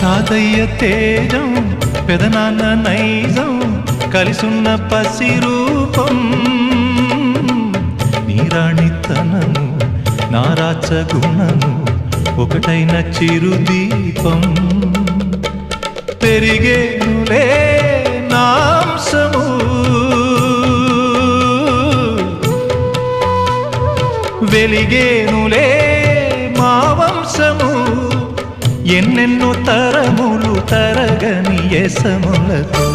తాతయ్య తేజం పెదనాన్న నైజం కలిసున్న పసి రూపం నీరాణితనము నారాచ గుణము ఒకటైన చిరుదీపం పెరిగేనులే నాంసము వెలిగేనులే మా వంశము ఎన్నెన్నో తరములు తరగని యసములతో